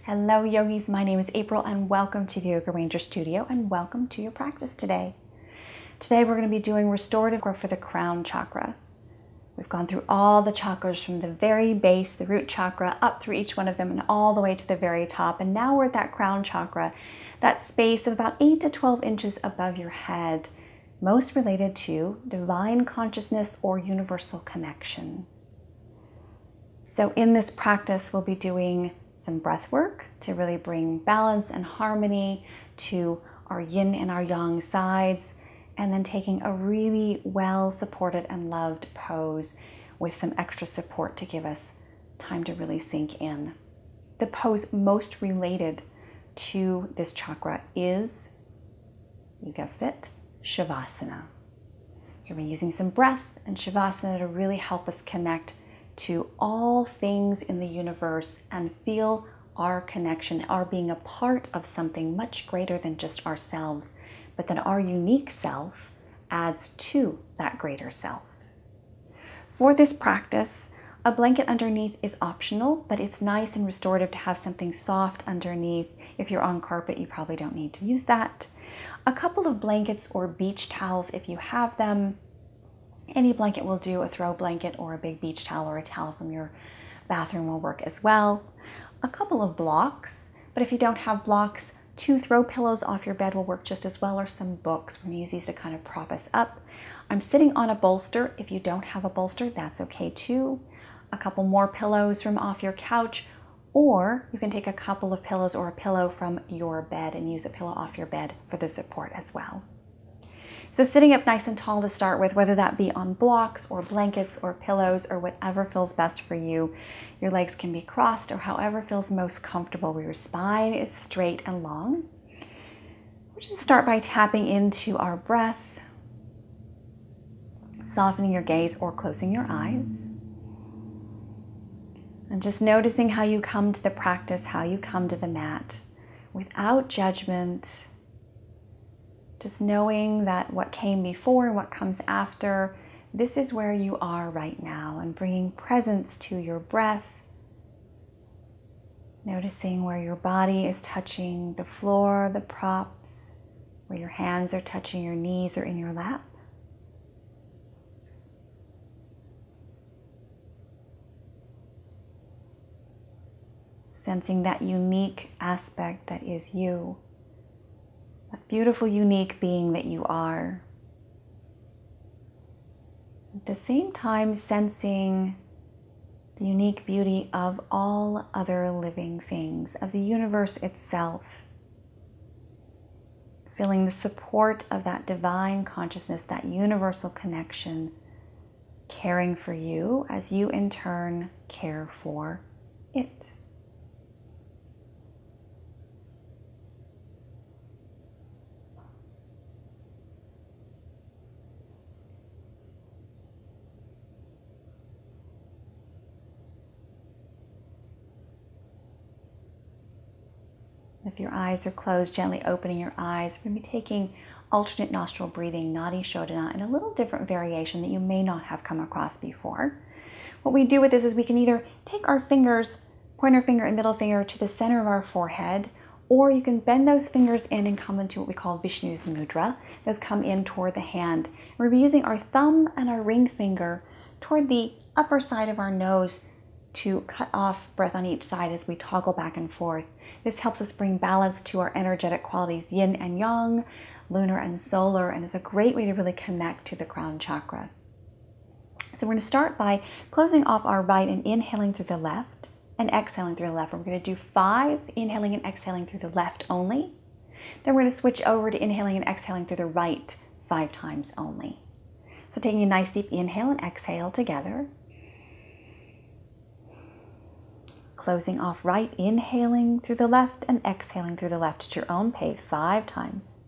Hello yogis, my name is April and welcome to the Yoga Ranger Studio and welcome to your practice today. Today we're going to be doing restorative work for the crown chakra. We've gone through all the chakras from the very base, the root chakra, up through each one of them and all the way to the very top. And now we're at that crown chakra, that space of about 8 to 12 inches above your head, most related to divine consciousness or universal connection. So in this practice, we'll be doing some breath work to really bring balance and harmony to our yin and our yang sides, and then taking a really well supported and loved pose with some extra support to give us time to really sink in. The pose most related to this chakra is, you guessed it, Shavasana. So we're using some breath and Shavasana to really help us connect to all things in the universe and feel our connection, our being a part of something much greater than just ourselves, but that our unique self adds to that greater self. For this practice, a blanket underneath is optional, but it's nice and restorative to have something soft underneath. If you're on carpet, you probably don't need to use that. A couple of blankets or beach towels if you have them. Any blanket will do, a throw blanket or a big beach towel or a towel from your bathroom will work as well. A couple of blocks, but if you don't have blocks, 2 throw pillows off your bed will work just as well, or some books. We're going to use these to kind of prop us up. I'm sitting on a bolster. If you don't have a bolster, that's okay too. A couple more pillows from off your couch, or you can take a couple of pillows or a pillow from your bed and use a pillow off your bed for the support as well. So sitting up nice and tall to start with, whether that be on blocks or blankets or pillows or whatever feels best for you. Your legs can be crossed or however feels most comfortable where your spine is straight and long. We'll just start by tapping into our breath, softening your gaze or closing your eyes. And just noticing how you come to the practice, how you come to the mat without judgment. Just knowing that what came before and what comes after, this is where you are right now, and bringing presence to your breath. Noticing where your body is touching the floor, the props, where your hands are touching your knees or in your lap. Sensing that unique aspect that is you. That beautiful, unique being that you are. At the same time, sensing the unique beauty of all other living things, of the universe itself. Feeling the support of that divine consciousness, that universal connection, caring for you as you in turn care for it. If your eyes are closed, gently opening your eyes. We're going to be taking alternate nostril breathing, Nadi Shodhana, in a little different variation that you may not have come across before. What we do with this is we can either take our fingers, pointer finger and middle finger, to the center of our forehead, or you can bend those fingers in and come into what we call Vishnu's Mudra. Those come in toward the hand. We'll be using our thumb and our ring finger toward the upper side of our nose to cut off breath on each side as we toggle back and forth. This helps us bring balance to our energetic qualities, yin and yang, lunar and solar, and is a great way to really connect to the crown chakra. So we're going to start by closing off our right and inhaling through the left and exhaling through the left. We're going to do 5 inhaling and exhaling through the left only. Then we're going to switch over to inhaling and exhaling through the right 5 times only. So taking a nice deep inhale and exhale together. Closing off right, inhaling through the left and exhaling through the left at your own pace 5 times.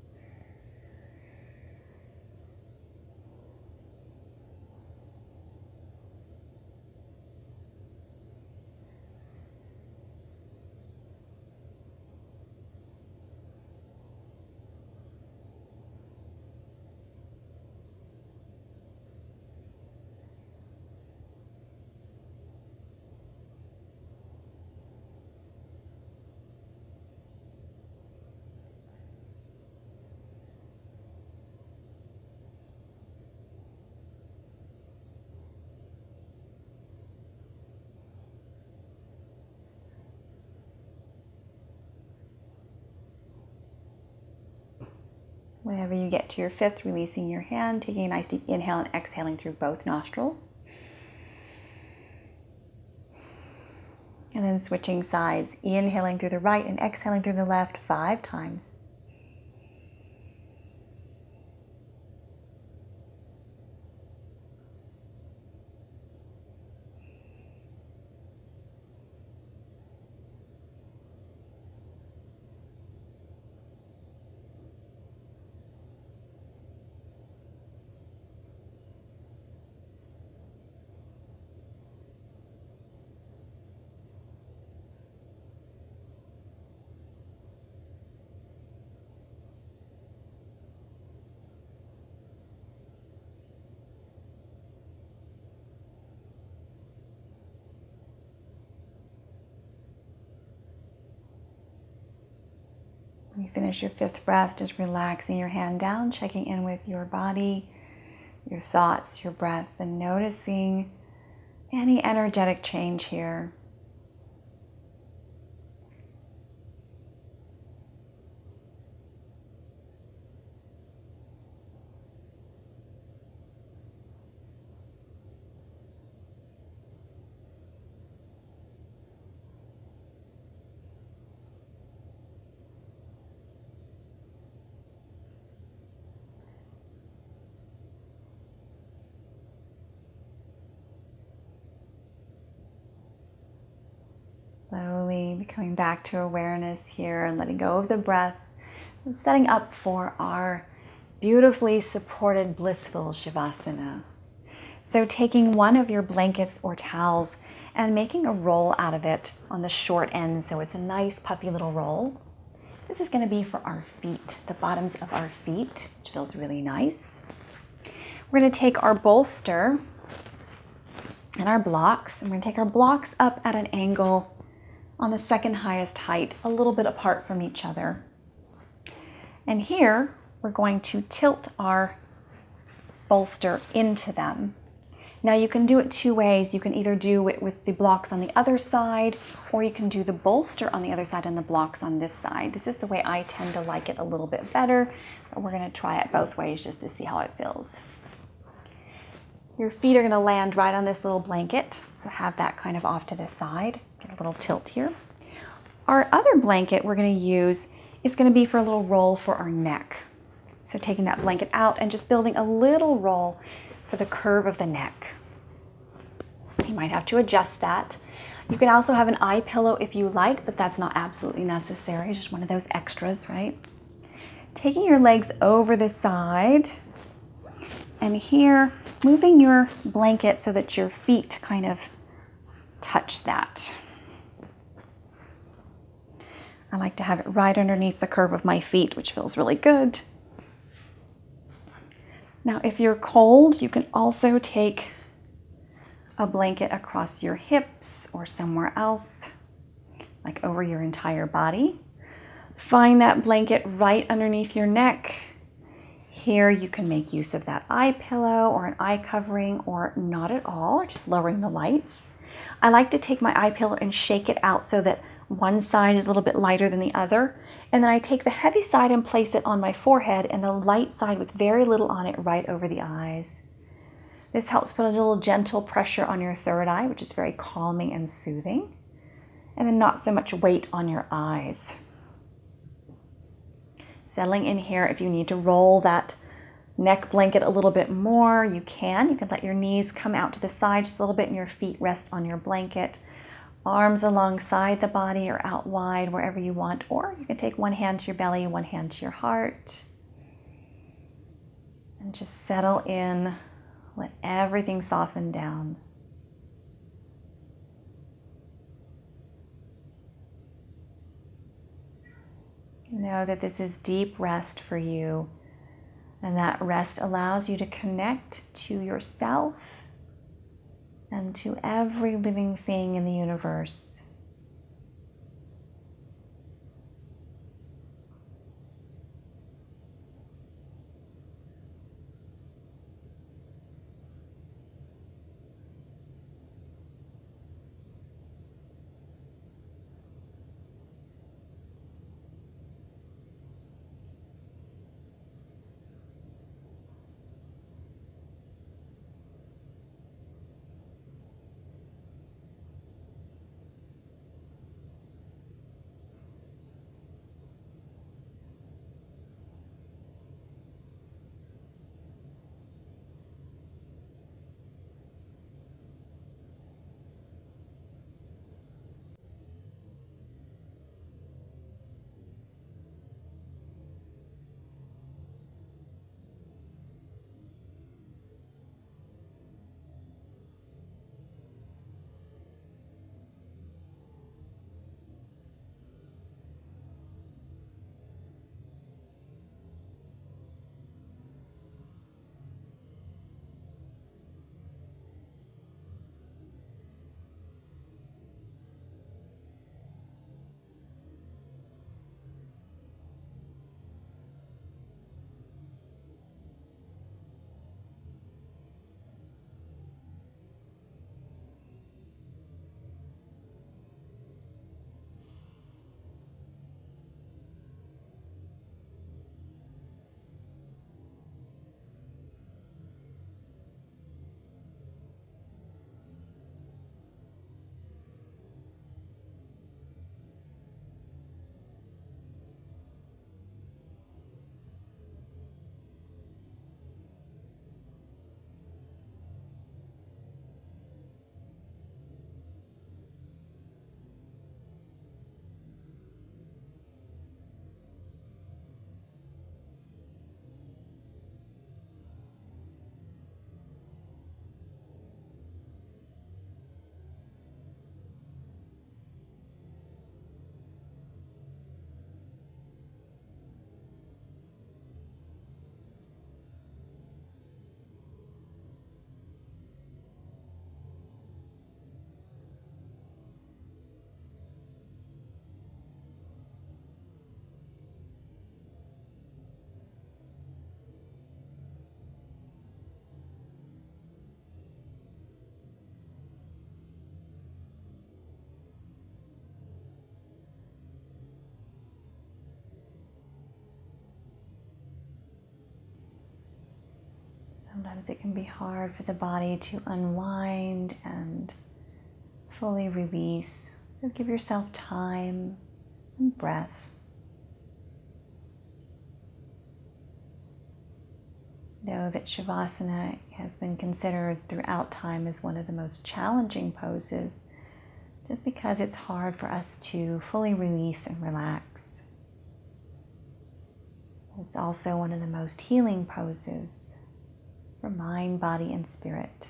Whenever you get to your fifth, releasing your hand, taking a nice deep inhale and exhaling through both nostrils. And then switching sides, inhaling through the right and exhaling through the left 5 times. When you finish your 5th breath, just relaxing your hand down, checking in with your body, your thoughts, your breath, and noticing any energetic change here. Slowly coming back to awareness here and letting go of the breath and setting up for our beautifully supported blissful Shavasana. So taking one of your blankets or towels and making a roll out of it on the short end so it's a nice puffy little roll. This is going to be for our feet, the bottoms of our feet, which feels really nice. We're going to take our bolster and our blocks, and we're going to take our blocks up at an angle on the second highest height, a little bit apart from each other. And here, we're going to tilt our bolster into them. Now you can do it 2 ways. You can either do it with the blocks on the other side, or you can do the bolster on the other side and the blocks on this side. This is the way I tend to like it a little bit better, but we're going to try it both ways just to see how it feels. Your feet are going to land right on this little blanket, so have that kind of off to the side. Get a little tilt here. Our other blanket we're going to use is going to be for a little roll for our neck. So taking that blanket out and just building a little roll for the curve of the neck. You might have to adjust that. You can also have an eye pillow if you like, but that's not absolutely necessary. Just one of those extras, right? Taking your legs over the side, and here, moving your blanket so that your feet kind of touch that. I like to have it right underneath the curve of my feet, which feels really good. Now, if you're cold, you can also take a blanket across your hips or somewhere else, like over your entire body. Find that blanket right underneath your neck. Here you can make use of that eye pillow or an eye covering, or not at all, just lowering the lights. I like to take my eye pillow and shake it out so that one side is a little bit lighter than the other. And then I take the heavy side and place it on my forehead, and the light side with very little on it right over the eyes. This helps put a little gentle pressure on your third eye, which is very calming and soothing. And then not so much weight on your eyes. Settling in here, if you need to roll that neck blanket a little bit more, you can. You can let your knees come out to the side just a little bit and your feet rest on your blanket. Arms alongside the body or out wide, wherever you want. Or you can take one hand to your belly, one hand to your heart. And just settle in. Let everything soften down. Know that this is deep rest for you, and that rest allows you to connect to yourself and to every living thing in the universe. Sometimes it can be hard for the body to unwind and fully release. So give yourself time and breath. Know that Shavasana has been considered throughout time as one of the most challenging poses, just because it's hard for us to fully release and relax. It's also one of the most healing poses for mind, body, and spirit.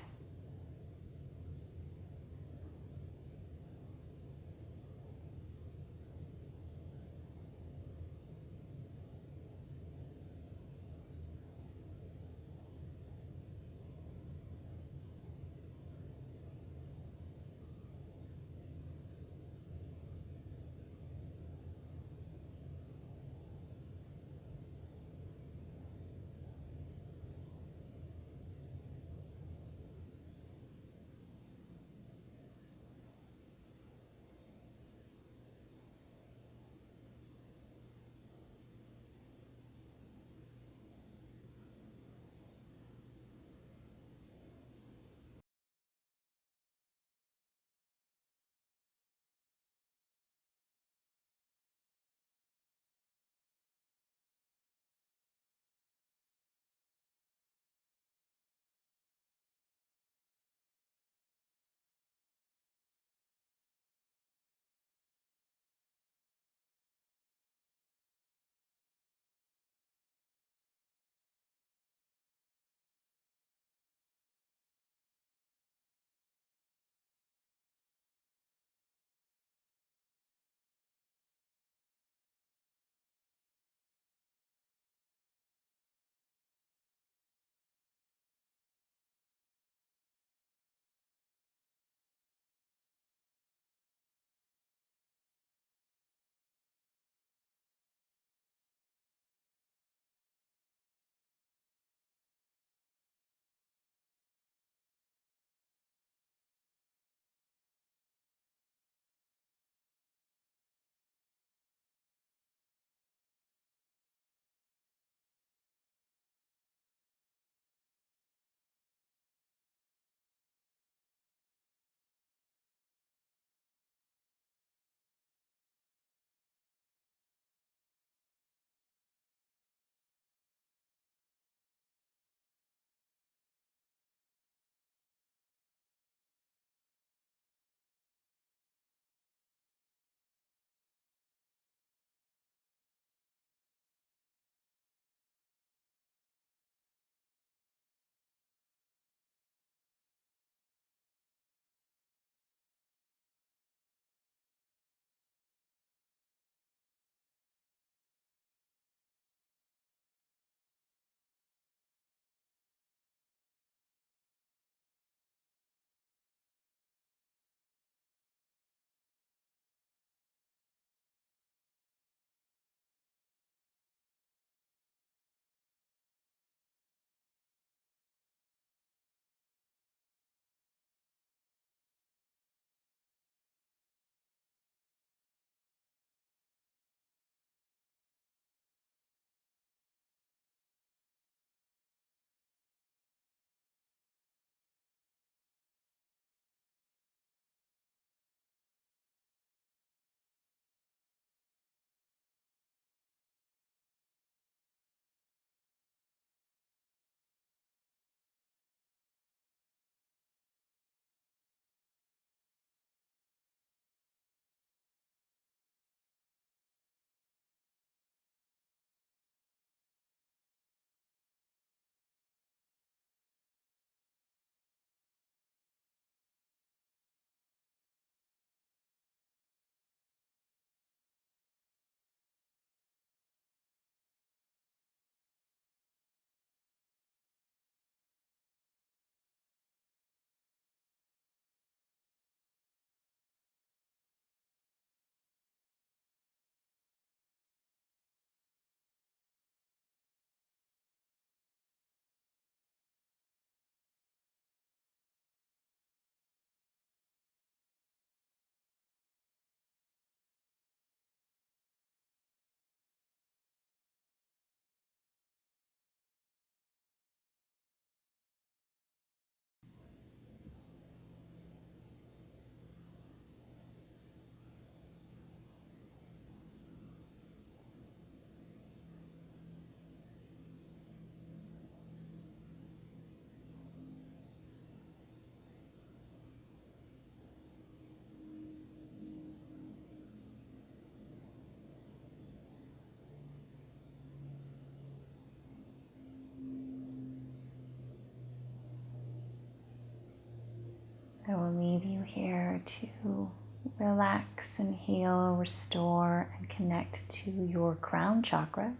I will leave you here to relax and heal, restore, and connect to your crown chakra.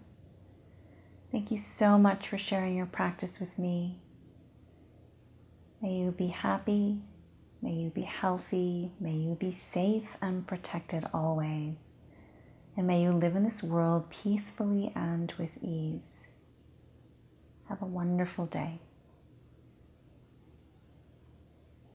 Thank you so much for sharing your practice with me. May you be happy, may you be healthy, may you be safe and protected always, and may you live in this world peacefully and with ease. Have a wonderful day.